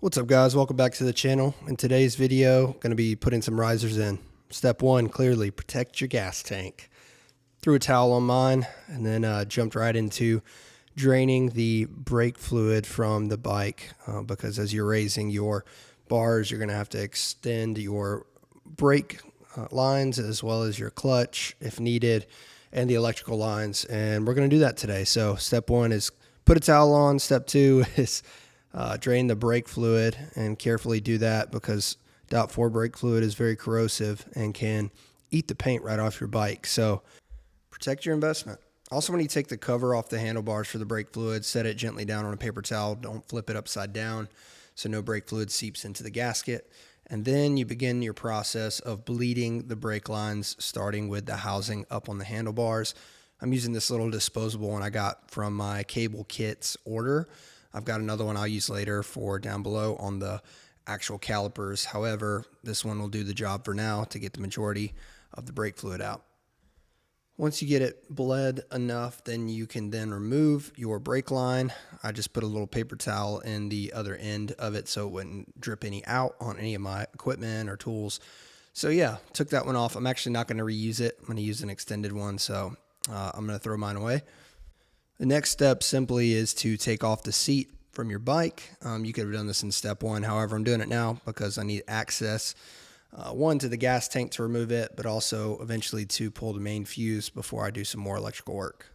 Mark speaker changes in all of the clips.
Speaker 1: What's up, guys? Welcome back to the channel. In today's video, going to be putting some risers in. Step one, clearly protect your gas tank. Threw a towel on mine and then jumped right into draining the brake fluid from the bike because as you're raising your bars, you're going to have to extend your brake lines as well as your clutch if needed and the electrical lines, and we're going to do that today. So step one is put a towel on. Step two is drain the brake fluid, and carefully do that because .4 brake fluid is very corrosive and can eat the paint right off your bike. So protect your investment. Also, when you take the cover off the handlebars for the brake fluid, set it gently down on a paper towel. Don't flip it upside down so no brake fluid seeps into the gasket. And then you begin your process of bleeding the brake lines, starting with the housing up on the handlebars. I'm using this little disposable one I got from my cable kits order. I've got another one I'll use later for down below on the actual calipers. However, this one will do the job for now to get the majority of the brake fluid out. Once you get it bled enough, then you can then remove your brake line. I just put a little paper towel in the other end of it so it wouldn't drip any out on any of my equipment or tools. So yeah, took that one off. I'm actually not going to reuse it. I'm going to use an extended one, so I'm going to throw mine away. The next step simply is to take off the seat from your bike. You could have done this in step one. However, I'm doing it now because I need access, one, to the gas tank to remove it, but also eventually to pull the main fuse before I do some more electrical work.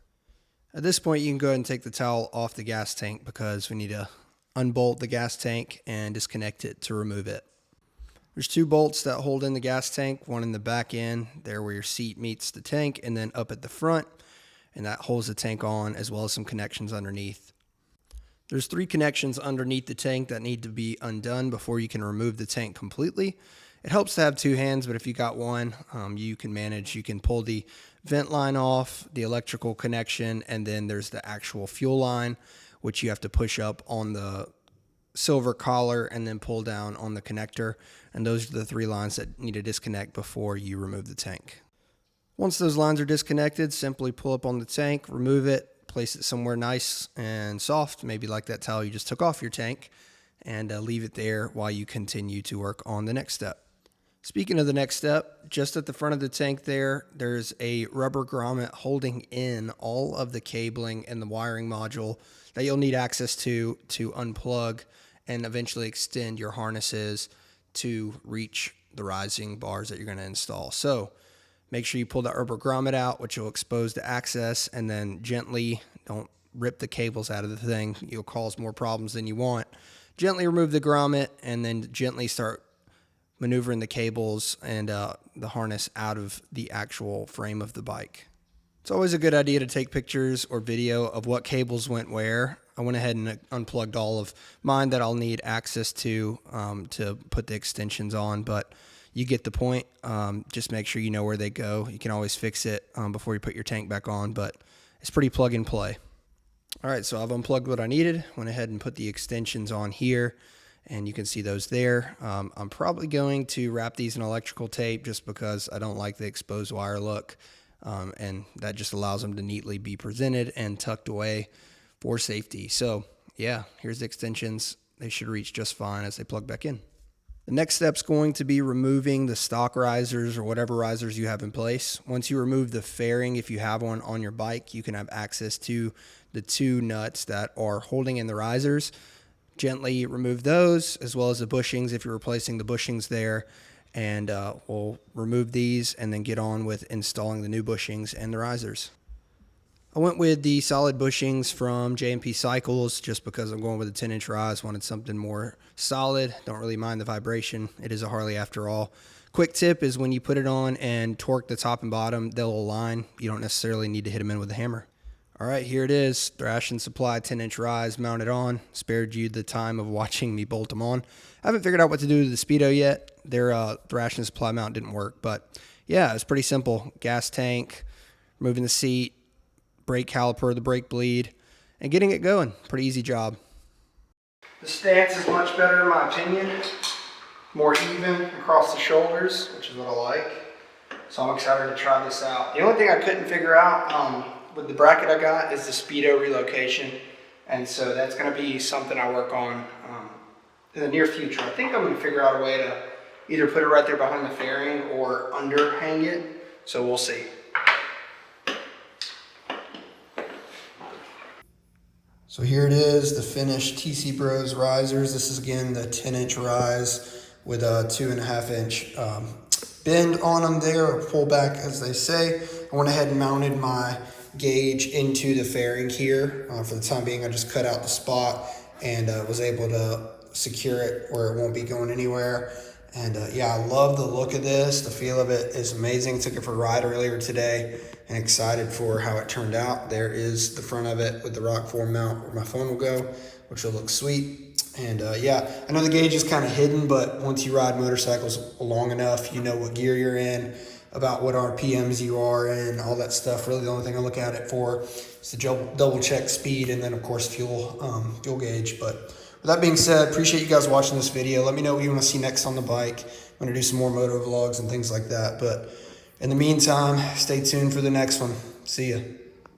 Speaker 1: At this point, you can go ahead and take the towel off the gas tank because we need to unbolt the gas tank and disconnect it to remove it. There's two bolts that hold in the gas tank, one in the back end, there where your seat meets the tank, and then up at the front, and that holds the tank on, as well as some connections underneath. There's three connections underneath the tank that need to be undone before you can remove the tank completely. It helps to have two hands, but if you got one, you can manage. You can pull the vent line off, the electrical connection, and then there's the actual fuel line, which you have to push up on the silver collar and then pull down on the connector. And those are the three lines that need to disconnect before you remove the tank. Once those lines are disconnected, simply pull up on the tank, remove it, place it somewhere nice and soft, maybe like that towel you just took off your tank, and leave it there while you continue to work on the next step. Speaking of the next step, just at the front of the tank there's a rubber grommet holding in all of the cabling and the wiring module that you'll need access to unplug and eventually extend your harnesses to reach the rising bars that you're going to install. So make sure you pull that rubber grommet out, which will expose the access, and then gently, don't rip the cables out of the thing. You'll cause more problems than you want. Gently remove the grommet and then gently start maneuvering the cables and the harness out of the actual frame of the bike. It's always a good idea to take pictures or video of what cables went where. I went ahead and unplugged all of mine that I'll need access to put the extensions on, but you get the point. Just make sure you know where they go. You can always fix it before you put your tank back on, but it's pretty plug and play. All right, so I've unplugged what I needed, went ahead and put the extensions on here, and you can see those there. I'm probably going to wrap these in electrical tape just because I don't like the exposed wire look, and that just allows them to neatly be presented and tucked away for safety. So yeah, here's the extensions. They should reach just fine as they plug back in. The next step is going to be removing the stock risers or whatever risers you have in place. Once you remove the fairing, if you have one on your bike, you can have access to the two nuts that are holding in the risers. Gently remove those, as well as the bushings if you're replacing the bushings there. And we'll remove these and then get on with installing the new bushings and the risers. I went with the solid bushings from J&P Cycles just because I'm going with a 10-inch rise. Wanted something more solid. Don't really mind the vibration. It is a Harley after all. Quick tip is when you put it on and torque the top and bottom, they'll align. You don't necessarily need to hit them in with a hammer. All right, here it is. Thrash and Supply 10-inch rise mounted on. Spared you the time of watching me bolt them on. I haven't figured out what to do to the Speedo yet. Their Thrash and Supply mount didn't work, but yeah, it's pretty simple. Gas tank, removing the seat, brake caliper, the brake bleed, and getting it going. Pretty easy job. The stance is much better in my opinion. More even across the shoulders, which is what I like. So I'm excited to try this out. The only thing I couldn't figure out with the bracket I got is the Speedo relocation. And so that's going to be something I work on in the near future. I think I'm going to figure out a way to either put it right there behind the fairing or underhang it. So we'll see. So here it is, the finished TC Bros risers. This is again the 10-inch rise with a 2.5-inch bend on them there, or pullback as they say. I went ahead and mounted my gauge into the fairing here. For the time being, I just cut out the spot and was able to secure it where it won't be going anywhere. And yeah, I love the look of this. The feel of it is amazing. Took it for a ride earlier today and excited for how it turned out. There is the front of it with the rock form mount where my phone will go, which will look sweet. And yeah, I know the gauge is kind of hidden, but once you ride motorcycles long enough, you know what gear you're in, about what RPMs you are in, all that stuff. Really the only thing I look at it for is to double check speed, and then of course fuel gauge. But with that being said, appreciate you guys watching this video. Let me know what you want to see next on the bike. I'm going to do some more moto vlogs and things like that. But in the meantime, stay tuned for the next one. See ya.